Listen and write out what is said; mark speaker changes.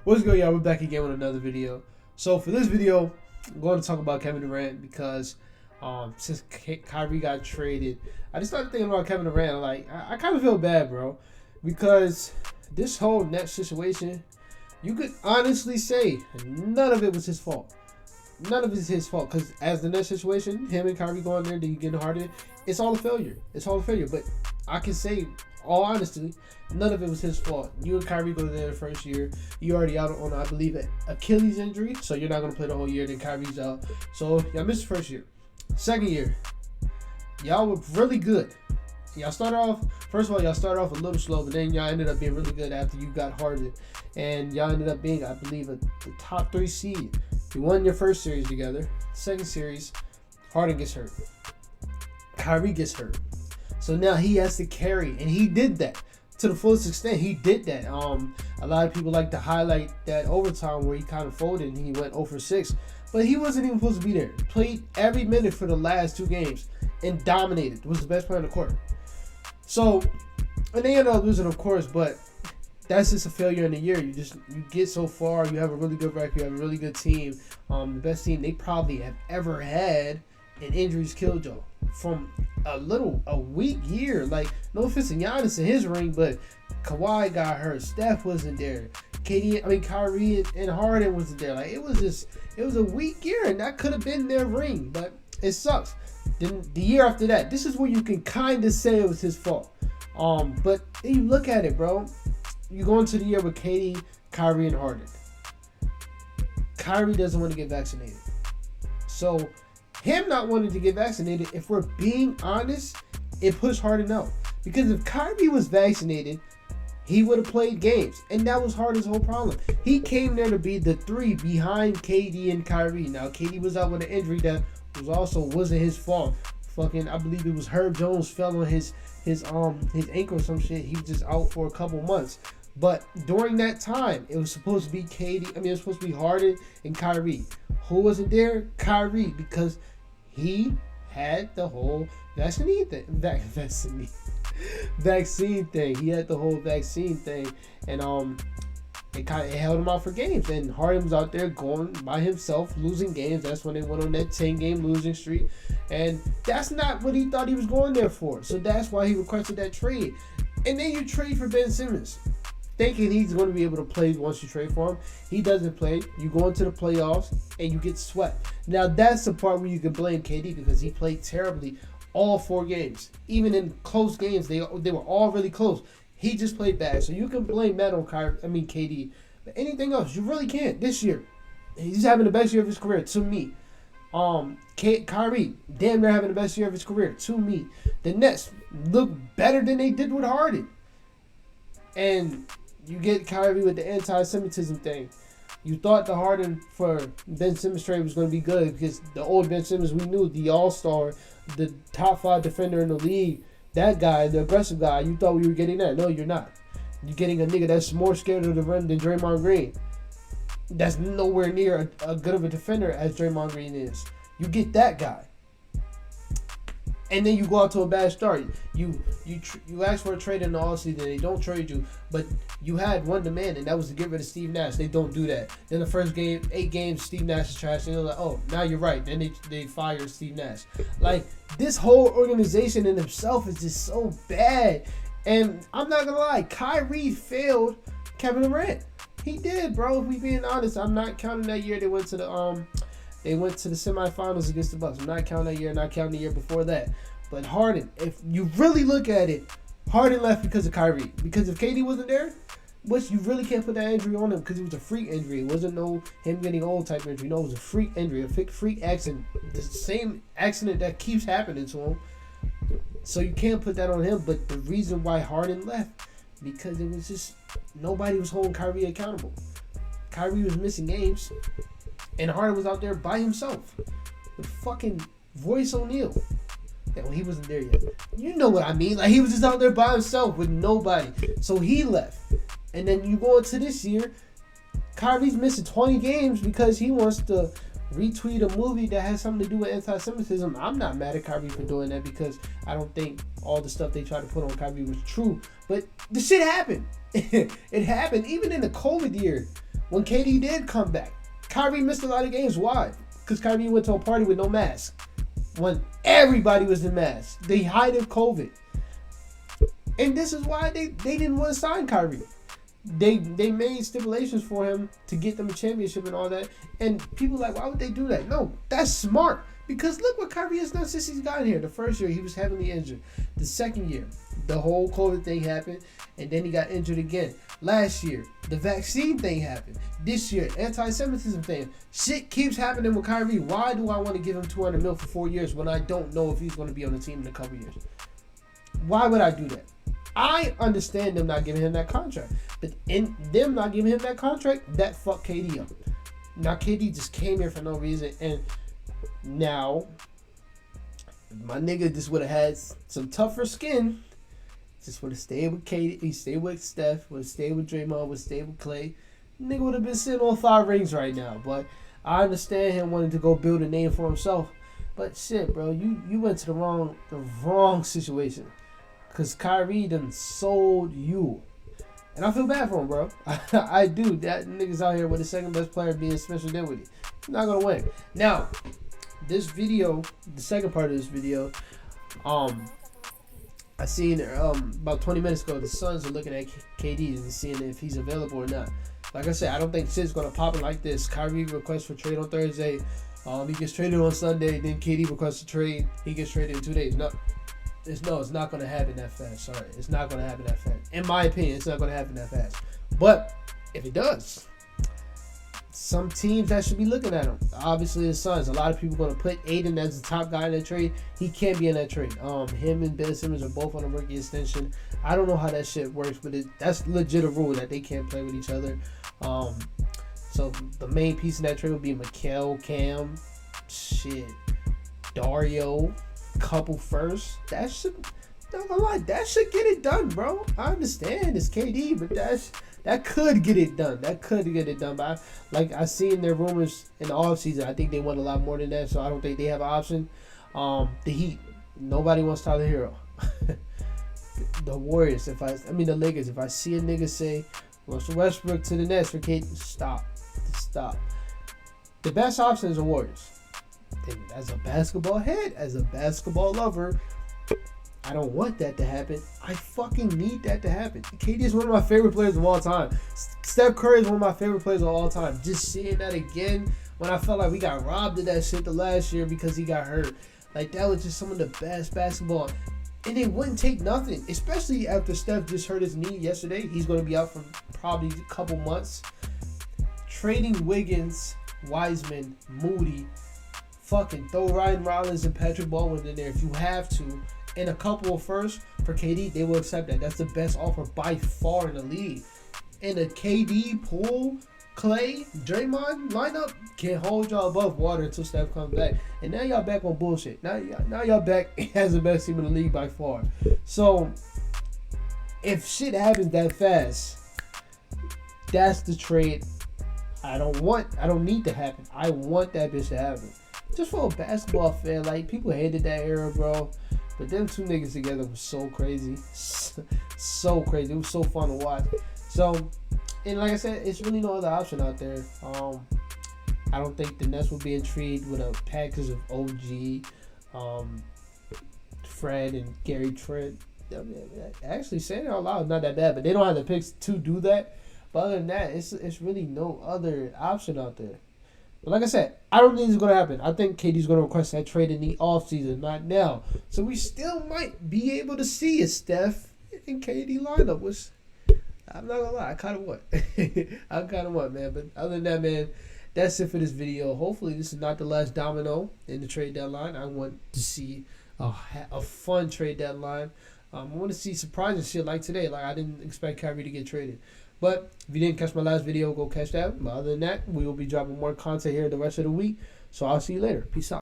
Speaker 1: What's good, y'all? We're back again with another video. So for this video, I'm going to talk about Kevin Durant because since Kyrie got traded, I just started thinking about Kevin Durant. Like, I kind of feel bad, bro, because this whole net situation, you could honestly say none of it was his fault. None of it is his fault, because as the net situation, him and Kyrie going there, then you getting harder, it's all a failure. It's all a failure. But I can say, all honesty, none of it was his fault. You and Kyrie go there the first year. You already out on, I believe, an Achilles injury, so you're not going to play the whole year. Then Kyrie's out. So y'all missed the first year. Second year, y'all were really good. Y'all started off, first of all, y'all started off a little slow, but then y'all ended up being really good after you got Harden. And y'all ended up being, I believe, the top 3 seed. You won your first series together. Second series, Harden gets hurt. Kyrie gets hurt. So now he has to carry, and he did that to the fullest extent. He did that. A lot of people like to highlight that overtime where he kind of folded and he went 0 for 6, but he wasn't even supposed to be there. Played every minute for the last 2 games and dominated. Was the best player on the court. So, and they ended up losing, of course, but that's just a failure in the year. You get so far. You have a really good record. You have a really good team. The best team they probably have ever had, and injuries killed y'all. From a weak year. Like, no offense to Giannis in his ring, but Kawhi got hurt. Steph wasn't there. Kyrie and Harden wasn't there. Like, it was a weak year, and that could have been their ring, but it sucks. Then the year after that, this is where you can kind of say it was his fault. But then you look at it, bro. You go into the year with KD, Kyrie, and Harden. Kyrie doesn't want to get vaccinated. So, him not wanting to get vaccinated, if we're being honest, it pushed Harden out. Because if Kyrie was vaccinated, he would have played games. And that was Harden's whole problem. He came there to be the 3 behind KD and Kyrie. Now, KD was out with an injury that wasn't his fault. I believe it was Herb Jones fell on his ankle or some shit. He was just out for a couple months. But during that time, it was supposed to be it was supposed to be Harden and Kyrie. Who wasn't there? Kyrie, because he had the whole vaccine thing. He had the whole vaccine thing, and it held him out for games. And Harden was out there going by himself, losing games. That's when they went on that 10-game losing streak, and that's not what he thought he was going there for. So that's why he requested that trade. And then you trade for Ben Simmons, thinking he's going to be able to play once you trade for him. He doesn't play. You go into the playoffs and you get swept. Now, that's the part where you can blame KD, because he played terribly all 4 games. Even in close games, they were all really close. He just played bad. So you can blame that on KD. But anything else, you really can't. This year, he's having the best year of his career, to me. Kyrie, damn near having the best year of his career, to me. The Nets look better than they did with Harden. And you get Kyrie with the anti-Semitism thing. You thought the Harden for Ben Simmons trade was going to be good, because the old Ben Simmons, we knew, the all-star, the top 5 defender in the league, that guy, the aggressive guy, you thought we were getting that. No, you're not. You're getting a nigga that's more scared of the rim than Draymond Green. That's nowhere near a good of a defender as Draymond Green is. You get that guy. And then you go out to a bad start. You ask for a trade in the offseason, they don't trade you, but you had one demand, and that was to get rid of Steve Nash. They don't do that. Then the first game, 8 games, Steve Nash is trash, and they're like, oh, now you're right. Then they fire Steve Nash. Like, this whole organization in itself is just so bad. And I'm not gonna lie, Kyrie failed Kevin Durant. He did, bro. If we being honest, I'm not counting that year they went to the semifinals against the Bucks. I'm not counting that year, not counting the year before that. But Harden, if you really look at it, Harden left because of Kyrie. Because if KD wasn't there, which you really can't put that injury on him, because it was a freak injury. It wasn't no him getting old type injury. No, it was a freak injury, a freak accident. The same accident that keeps happening to him. So you can't put that on him. But the reason why Harden left, because it was just nobody was holding Kyrie accountable. Kyrie was missing games, and Harden was out there by himself with fucking Royce O'Neal. Yeah, well, he wasn't there yet. You know what I mean? Like, he was just out there by himself with nobody. So he left. And then you go into this year, Kyrie's missing 20 games because he wants to retweet a movie that has something to do with anti-Semitism. I'm not mad at Kyrie for doing that, because I don't think all the stuff they tried to put on Kyrie was true. But the shit happened. It happened. Even in the COVID year, when KD did come back, Kyrie missed a lot of games. Why? Because Kyrie went to a party with no mask. When everybody was in mask. The height of COVID. And this is why they didn't want to sign Kyrie. They made stipulations for him to get them a championship and all that. And people are like, why would they do that? No, that's smart. Because look what Kyrie has done since he's gotten here. The first year, he was heavily injured. The second year, the whole COVID thing happened. And then he got injured again. Last year, the vaccine thing happened. This year, anti-Semitism thing. Shit keeps happening with Kyrie. Why do I want to give him $200 million for 4 years when I don't know if he's going to be on the team in a couple years? Why would I do that? I understand them not giving him that contract. But in them not giving him that contract, that fucked KD up. Now, KD just came here for no reason. And now, my nigga just would have had some tougher skin. Just would have stayed with KD. He stayed with Steph. Would have stayed with Draymond. Would have stayed with Clay. Nigga would have been sitting on 5 rings right now. But I understand him wanting to go build a name for himself. But shit, bro, you went to the wrong situation. Because Kyrie done sold you. And I feel bad for him, bro. I do. That nigga's out here with the second best player being Spencer Dinwiddie. He's not going to win. Now, this video, the second part of this video, I seen about 20 minutes ago, the Suns are looking at KD and seeing if he's available or not. Like I said, I don't think shit's going to pop in like this. Kyrie requests for trade on Thursday. He gets traded on Sunday. Then KD requests a trade. He gets traded in 2 days. No, it's not going to happen that fast. Sorry. It's not going to happen that fast. In my opinion, it's not going to happen that fast. But if it does, some teams that should be looking at him. Obviously, the Suns. A lot of people are going to put Aiden as the top guy in that trade. He can't be in that trade. Him and Ben Simmons are both on a rookie extension. I don't know how that shit works, but that's legit a rule that they can't play with each other. So the main piece in that trade would be Mikal, Cam, Dario, couple first. That should, not gonna lie, that should get it done, bro. I understand it's KD, but that could get it done. That could get it done. But I seen their rumors in the offseason. I think they want a lot more than that, so I don't think they have an option. The Heat, nobody wants Tyler Hero. The Warriors, the Lakers, if I see a nigga say Russell Westbrook to the Nets for KD, stop. The best option is the Warriors. And as a basketball head, as a basketball lover, I don't want that to happen. I fucking need that to happen. KD is one of my favorite players of all time. Steph Curry is one of my favorite players of all time. Just seeing that again when I felt like we got robbed of that shit the last year because he got hurt. Like, that was just some of the best basketball. And it wouldn't take nothing, especially after Steph just hurt his knee yesterday. He's going to be out for probably a couple months. Trading Wiggins, Wiseman, Moody, fucking throw Ryan Rollins and Patrick Baldwin in there if you have to, and a couple of firsts for KD, they will accept that. That's the best offer by far in the league. And the KD, Poole, Clay, Draymond lineup can hold y'all above water until Steph comes back. And now y'all back on bullshit. Now y'all back as the best team in the league by far. So if shit happens that fast, that's the trade I don't need to happen. I want that bitch to happen. Just for a basketball fan, like, people hated that era, bro. But them two niggas together was so crazy. So crazy. It was so fun to watch. So, and like I said, it's really no other option out there. I don't think the Nets will be intrigued with a package of OG, Fred, and Gary Trent. Actually, saying it out loud is not that bad, but they don't have the picks to do that. But other than that, it's really no other option out there. But like I said, I don't think it's going to happen. I think KD's going to request that trade in the offseason, not now. So we still might be able to see a Steph and KD lineup, which I'm not going to lie, I kind of want. Man. But other than that, man, that's it for this video. Hopefully this is not the last domino in the trade deadline. I want to see a fun trade deadline. I want to see surprising shit like today. Like, I didn't expect Kyrie to get traded. But if you didn't catch my last video, go catch that. But other than that, we will be dropping more content here the rest of the week. So I'll see you later. Peace out.